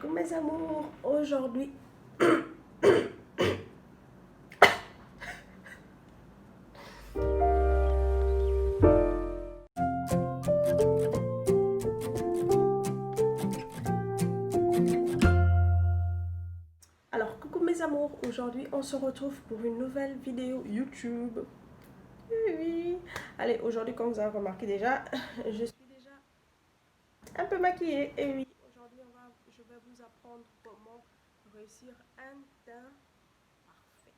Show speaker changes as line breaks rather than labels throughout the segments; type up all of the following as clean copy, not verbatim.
Coucou mes amours, aujourd'hui... Alors, coucou mes amours, aujourd'hui on se retrouve pour une nouvelle vidéo YouTube. Oui. Allez, aujourd'hui comme vous avez remarqué déjà, je suis déjà un peu maquillée. Et oui, aujourd'hui je vais vous apprendre comment réussir un teint parfait.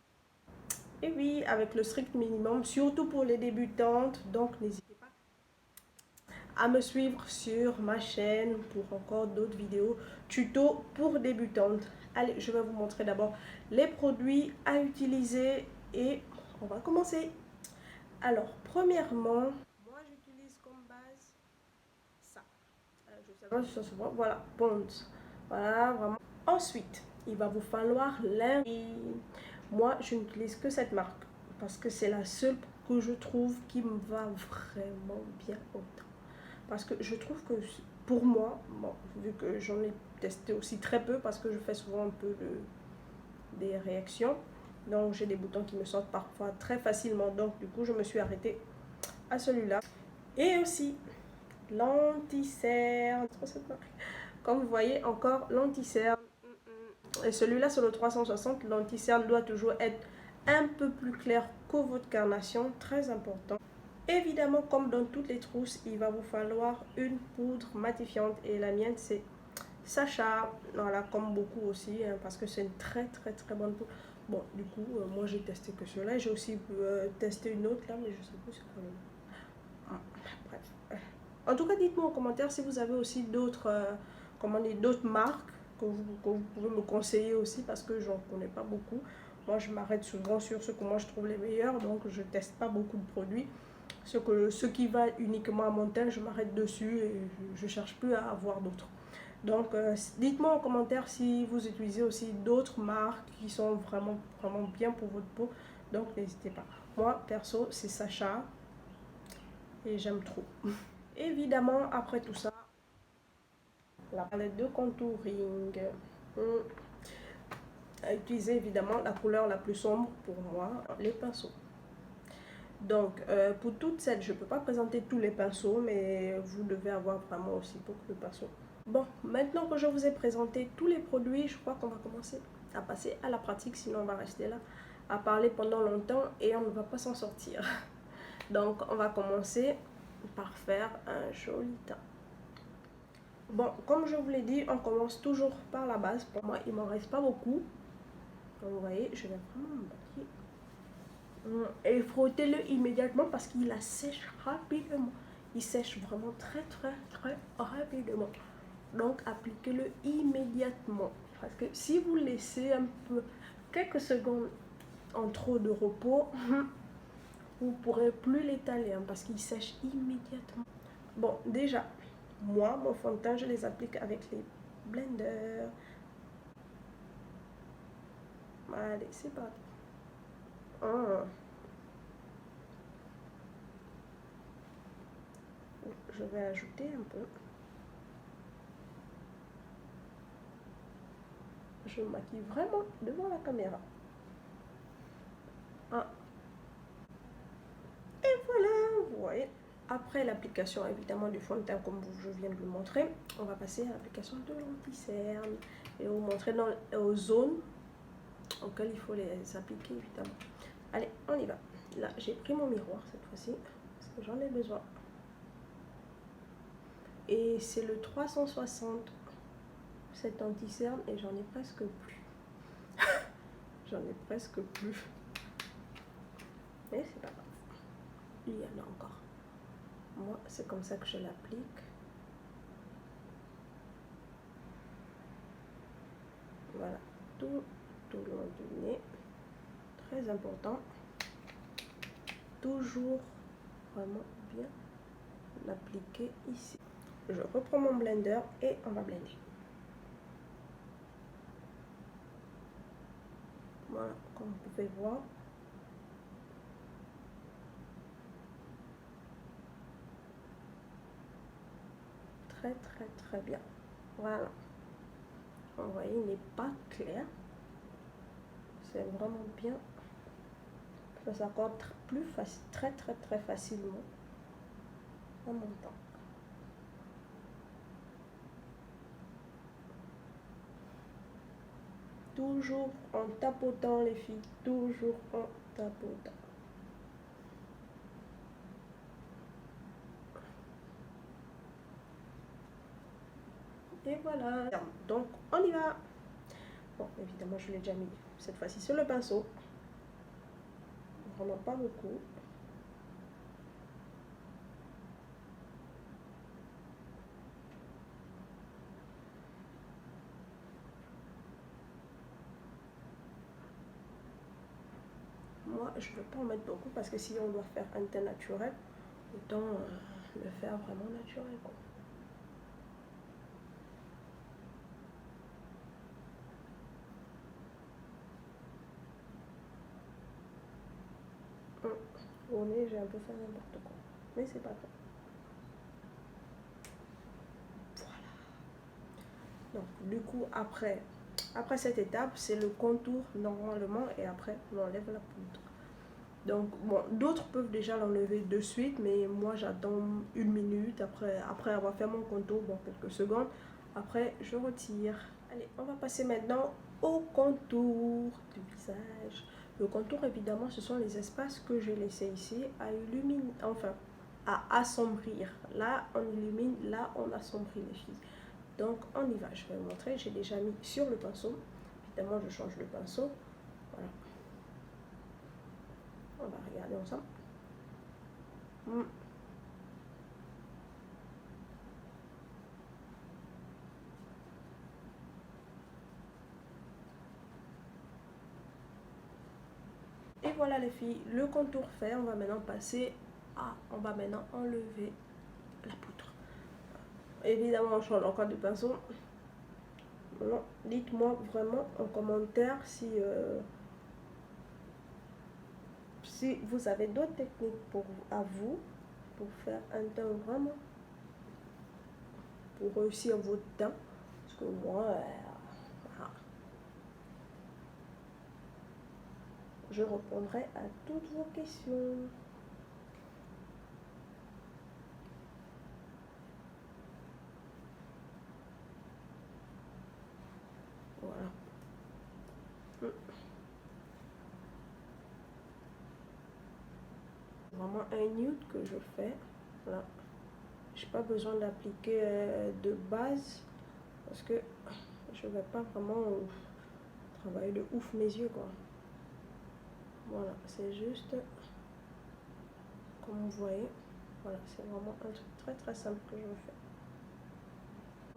Et oui, avec le strict minimum, surtout pour les débutantes. Donc n'hésitez pas à me suivre sur ma chaîne pour encore d'autres vidéos tuto pour débutantes. Allez, je vais vous montrer d'abord les produits à utiliser et on va commencer. Alors, premièrement, moi j'utilise comme base ça. Je sais pas si ça se voit. Voilà, Ponds. Voilà, vraiment. Ensuite, il va vous falloir l'un. Moi, je n'utilise que cette marque parce que c'est la seule que je trouve qui me va vraiment bien au teint. Parce que je trouve que pour moi, bon, vu que j'en ai testé aussi très peu parce que je fais souvent un peu des réactions, donc j'ai des boutons qui me sortent parfois très facilement, donc du coup je me suis arrêtée à celui-là. Et aussi l'anti-cerne, comme vous voyez encore l'anti-cerne, et celui-là sur le 360, l'anti-cerne doit toujours être un peu plus clair que votre carnation, très important. Évidemment, comme dans toutes les trousses, il va vous falloir une poudre matifiante et la mienne c'est Sacha, voilà, comme beaucoup aussi, hein, parce que c'est une très bonne poudre. Bon, du coup, moi j'ai testé que cela. J'ai aussi testé une autre là, mais je sais plus c'est quoi le nom. Bref. En tout cas, dites-moi en commentaire si vous avez aussi d'autres comment dire, d'autres marques que vous pouvez me conseiller aussi, parce que j'en connais pas beaucoup. Moi, je m'arrête souvent sur ce que moi je trouve les meilleurs, donc je teste pas beaucoup de produits. Ce qui va uniquement à mon teint, je m'arrête dessus et je cherche plus à avoir d'autres. Donc, dites-moi en commentaire si vous utilisez aussi d'autres marques qui sont vraiment bien pour votre peau. Donc, n'hésitez pas. Moi, perso, c'est Sacha et j'aime trop. Évidemment, après tout ça, la palette de contouring. À utiliser évidemment la couleur la plus sombre pour moi, les pinceaux. Donc, pour toute cette, je ne peux pas présenter tous les pinceaux, mais vous devez avoir vraiment aussi beaucoup de pinceaux. Bon, maintenant que je vous ai présenté tous les produits, je crois qu'on va commencer à passer à la pratique, sinon on va rester là à parler pendant longtemps et on ne va pas s'en sortir. Donc, on va commencer par faire un joli teint. Bon, comme je vous l'ai dit, on commence toujours par la base. Pour moi, il ne m'en reste pas beaucoup. Donc, vous voyez, je vais vraiment me maquiller. Et frottez-le immédiatement parce qu'il sèche rapidement. Il sèche vraiment très rapidement. Donc appliquez-le immédiatement. Parce que si vous laissez un peu, quelques secondes en trop de repos, vous ne pourrez plus l'étaler hein, parce qu'il sèche immédiatement. Bon, déjà, moi, mon fond de teint, je les applique avec les blenders. Allez, c'est parti. Je vais ajouter un peu. Je me maquille vraiment devant la caméra. Et voilà, vous voyez. Après l'application évidemment du fond de teint comme je viens de vous montrer, on va passer à l'application de l'anti-cerne et vous montrer aux zones auxquelles il faut les appliquer évidemment. Allez, on y va. Là, j'ai pris mon miroir cette fois-ci parce que j'en ai besoin. Et c'est le 360 cet anti-cerne et j'en ai presque plus. J'en ai presque plus. Mais c'est pas grave. Il y en a encore. Moi, c'est comme ça que je l'applique. Voilà, tout le long du nez. Très important. Toujours vraiment bien l'appliquer ici. Je reprends mon blender et on va blender. Voilà, comme vous pouvez voir. Très bien. Voilà. n'est pas clair. C'est vraiment bien. Ça s'accorde plus facile, très facilement en montant. Toujours en tapotant les filles, toujours en tapotant. Et voilà, donc on y va. Bon, évidemment, je l'ai déjà mis cette fois-ci sur le pinceau. Vraiment pas beaucoup. Moi, je ne veux pas en mettre beaucoup parce que si on doit faire un teint naturel, autant le faire vraiment naturel, quoi. Au nez, j'ai un peu fait n'importe quoi, mais c'est pas grave. Voilà. Donc, du coup, après cette étape, c'est le contour normalement et après, on enlève la poudre. Donc, bon, d'autres peuvent déjà l'enlever de suite, mais moi, j'attends 1 minute après avoir fait mon contour, bon, quelques secondes. Après, je retire. Allez, on va passer maintenant au contour du visage. Le contour, évidemment, ce sont les espaces que j'ai laissés ici à illuminer, enfin, à assombrir. Là, on illumine, là, on assombrit les filles. Donc, on y va. Je vais vous montrer. J'ai déjà mis sur le pinceau. Évidemment, je change le pinceau. Voilà. On va regarder ensemble. Et voilà les filles, le contour fait. On va maintenant passer à... On va maintenant enlever la poudre. Évidemment, on change encore de pinceau. Dites-moi vraiment en commentaire si vous avez d'autres techniques à vous pour faire un teint vraiment, pour réussir votre teint. Parce que moi, voilà. Je répondrai à toutes vos questions. Voilà. Vraiment un nude que je fais. Voilà. J'ai pas besoin d'appliquer de base parce que je vais pas vraiment travailler de ouf mes yeux, quoi. Voilà, c'est juste comme vous voyez. Voilà, c'est vraiment un truc très simple que je fais.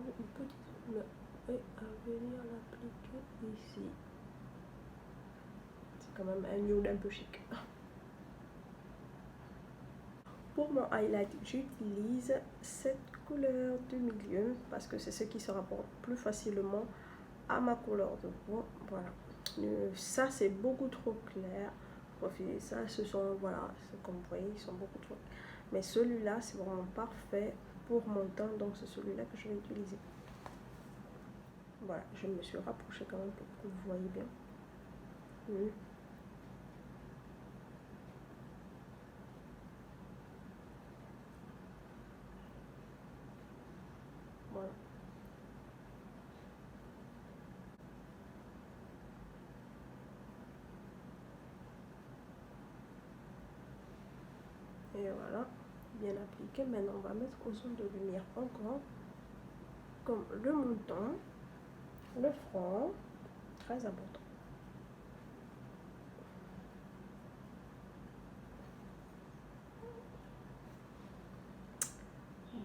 Une petite et à venir l'appliquer ici. C'est quand même un nude un peu chic. Pour mon highlight, j'utilise cette couleur du milieu parce que c'est ce qui se rapporte plus facilement à ma couleur de peau. Voilà. Ça, c'est beaucoup trop clair. Profilez ça, ce sont, voilà, comme vous voyez, ils sont beaucoup trop. Mais celui-là, c'est vraiment parfait pour mon teint, donc c'est celui-là que je vais utiliser. Voilà, je me suis rapprochée quand même pour que vous voyez bien. Voilà. Et voilà, bien appliqué. Maintenant, on va mettre aux zones de lumière encore, comme le menton, le front, très important.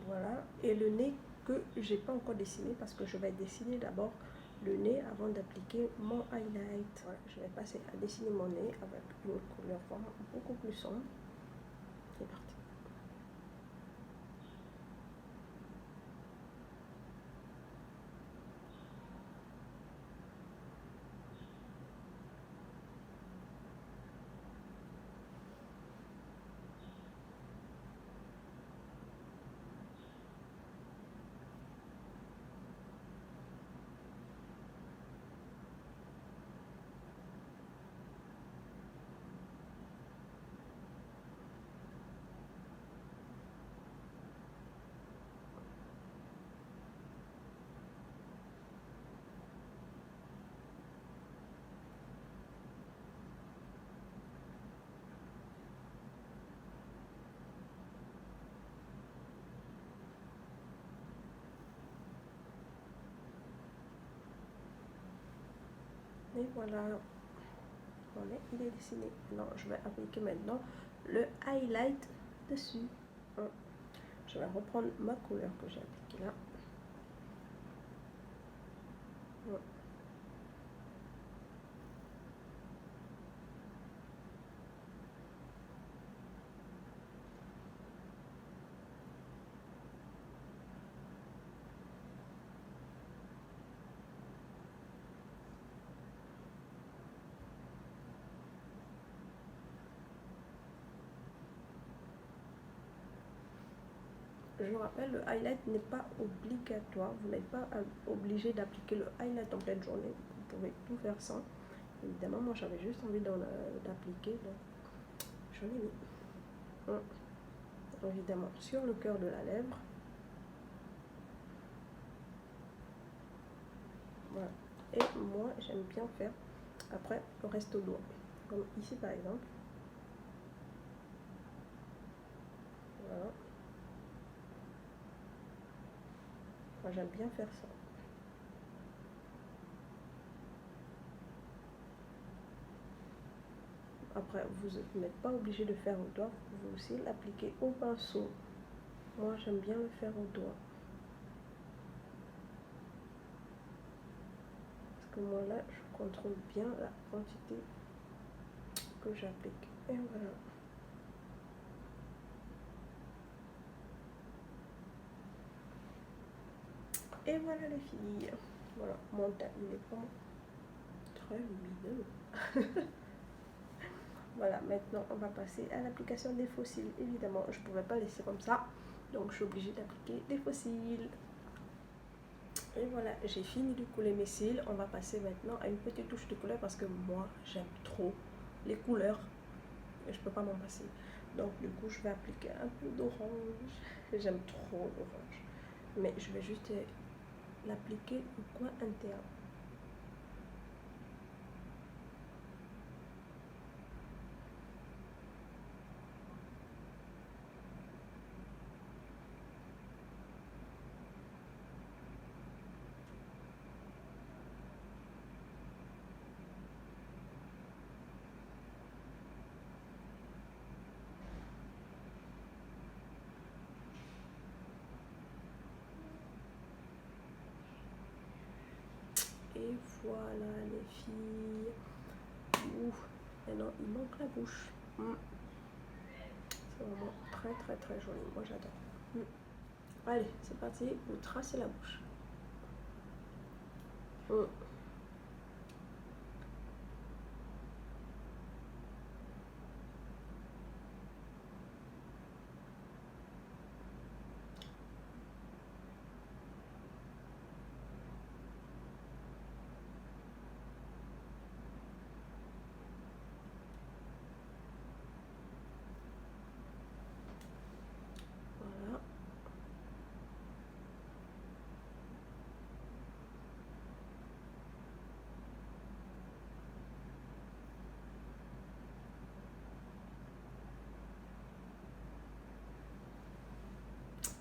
Voilà, et le nez que j'ai pas encore dessiné parce que je vais dessiner d'abord le nez avant d'appliquer mon highlight. Voilà, je vais passer à dessiner mon nez avec une couleur vraiment beaucoup plus sombre. C'est parti. Et voilà, il est dessiné. Non, je vais appliquer maintenant le highlight dessus. Je vais reprendre ma couleur que j'ai appliquée là. Je vous rappelle, le highlight n'est pas obligatoire. Vous n'êtes pas obligé d'appliquer le highlight en pleine journée. Vous pouvez tout faire sans. Évidemment, moi j'avais juste envie d'appliquer, donc j'en ai mis. Évidemment, sur le cœur de la lèvre. Voilà. Et moi, j'aime bien faire après le reste au doigt. Comme ici par exemple. Voilà. Moi, j'aime bien faire ça. Après, vous n'êtes pas obligé de faire au doigt. Vous pouvez aussi l'appliquer au pinceau. Moi, j'aime bien le faire au doigt. Parce que moi, là, je contrôle bien la quantité que j'applique. Et voilà. Et voilà les filles. Voilà, mon teint, il est vraiment très lumineux. Voilà, maintenant on va passer à l'application des faux cils. Évidemment, je ne pouvais pas laisser comme ça. Donc je suis obligée d'appliquer des faux cils. Et voilà, j'ai fini de couler mes cils. On va passer maintenant à une petite touche de couleur parce que moi, j'aime trop les couleurs. Et je ne peux pas m'en passer. Donc du coup, je vais appliquer un peu d'orange. J'aime trop l'orange. Mais je vais juste l'appliquer au coin interne. Et voilà les filles. Ouf, maintenant il manque la bouche. C'est vraiment très très très joli. Moi j'adore. Allez, c'est parti. Vous tracez la bouche. Voilà.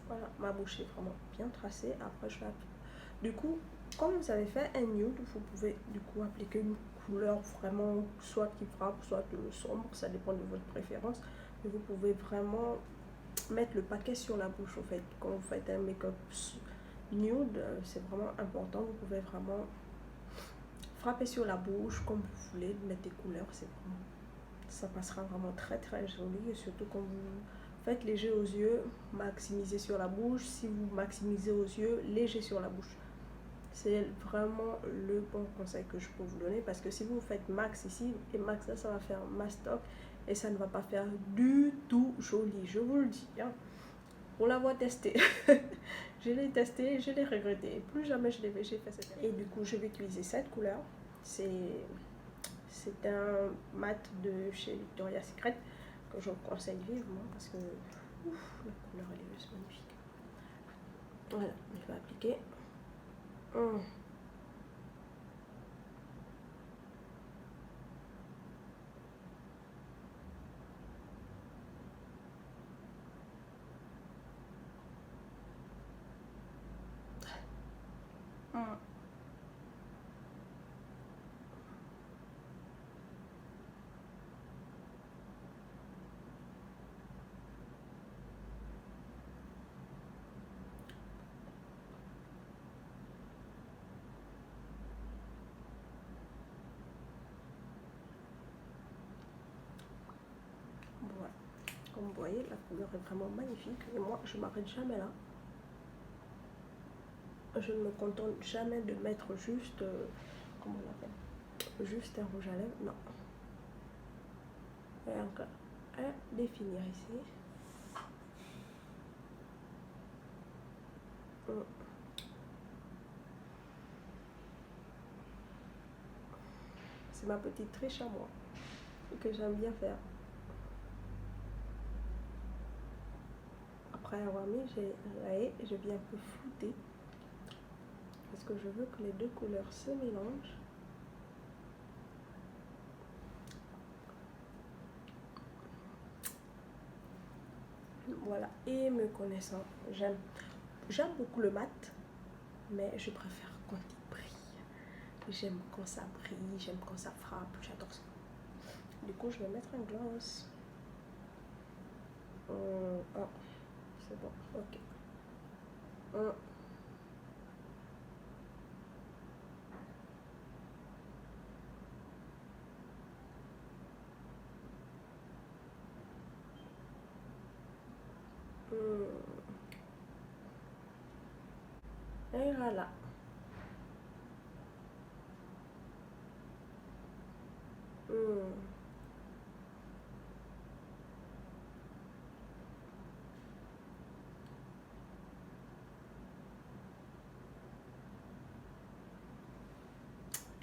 Voilà, ma bouche est vraiment bien tracée. Après, je vais appliquer. Du coup, comme vous avez fait un nude, vous pouvez du coup appliquer une couleur vraiment soit qui frappe, soit sombre. Ça dépend de votre préférence. Mais vous pouvez vraiment mettre le paquet sur la bouche. En fait, quand vous faites un make-up nude, c'est vraiment important. Vous pouvez vraiment frapper sur la bouche comme vous voulez, mettre des couleurs. C'est vraiment, ça passera vraiment très très joli. Et surtout quand vous faites léger aux yeux, maximisez sur la bouche. Si vous maximisez aux yeux, léger sur la bouche. C'est vraiment le bon conseil que je peux vous donner, parce que si vous faites max ici et max là, ça va faire mastoc et ça ne va pas faire du tout joli, je vous le dis, hein. Pour l'avoir testé, je l'ai testé, je l'ai regretté, plus jamais j'ai fait cette. Et du coup je vais utiliser cette couleur. C'est un mat de chez Victoria's Secret que je vous conseille vivement, parce que ouf, la couleur elle est juste magnifique. Voilà, je vais appliquer. voyez, la couleur est vraiment magnifique. Et moi, je m'arrête jamais là. Je ne me contente jamais de mettre juste, comment on appelle, juste un rouge à lèvres. Non. Et encore un définir ici. C'est ma petite triche à moi que j'aime bien faire. Après avoir mis, je viens un peu flouter parce que je veux que les deux couleurs se mélangent. Voilà, et me connaissant, j'aime beaucoup le mat, mais je préfère quand il brille. J'aime quand ça brille, j'aime quand ça frappe, j'adore ça. Du coup, je vais mettre un gloss. Oh, c'est bon, ok. Et voilà.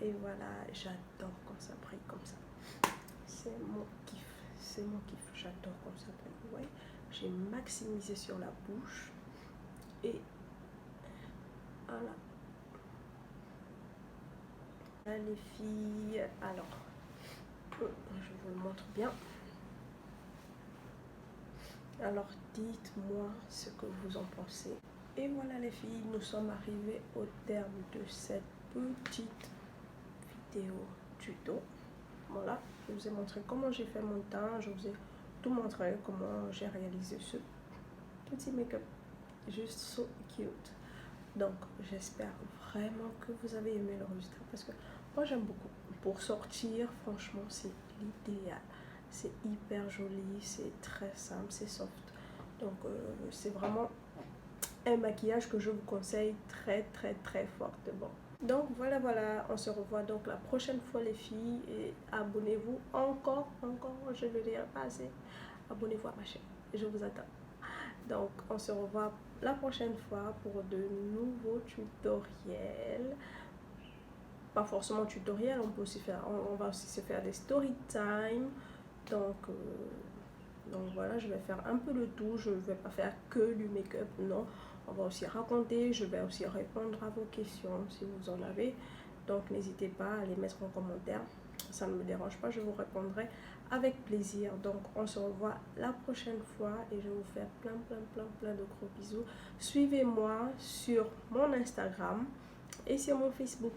Et voilà, j'adore quand ça brille comme ça. C'est mon kiff, c'est mon kiff. J'adore quand ça brille. Ouais, j'ai maximisé sur la bouche. Et voilà. Là, les filles, alors, je vous le montre bien. Alors, dites-moi ce que vous en pensez. Et voilà les filles, nous sommes arrivés au terme de cette petite vidéo tuto. Voilà, je vous ai montré comment j'ai fait mon teint, je vous ai tout montré comment j'ai réalisé ce petit make-up, juste so cute. Donc j'espère vraiment que vous avez aimé le résultat parce que moi j'aime beaucoup. Pour sortir, franchement c'est l'idéal. C'est hyper joli, c'est très simple, c'est soft. Donc c'est vraiment un maquillage que je vous conseille très fortement. Donc voilà, on se revoit donc la prochaine fois les filles et abonnez-vous encore, je ne le dirai pas assez, abonnez-vous à ma chaîne, je vous attends. Donc on se revoit la prochaine fois pour de nouveaux tutoriels, pas forcément tutoriels, on peut aussi faire, on va aussi se faire des story time, donc voilà, je vais faire un peu le tout, je ne vais pas faire que du make-up, non. On va aussi raconter, je vais aussi répondre à vos questions si vous en avez. Donc n'hésitez pas à les mettre en commentaire, ça ne me dérange pas, je vous répondrai avec plaisir. Donc on se revoit la prochaine fois et je vous fais plein de gros bisous. Suivez-moi sur mon Instagram et sur mon Facebook.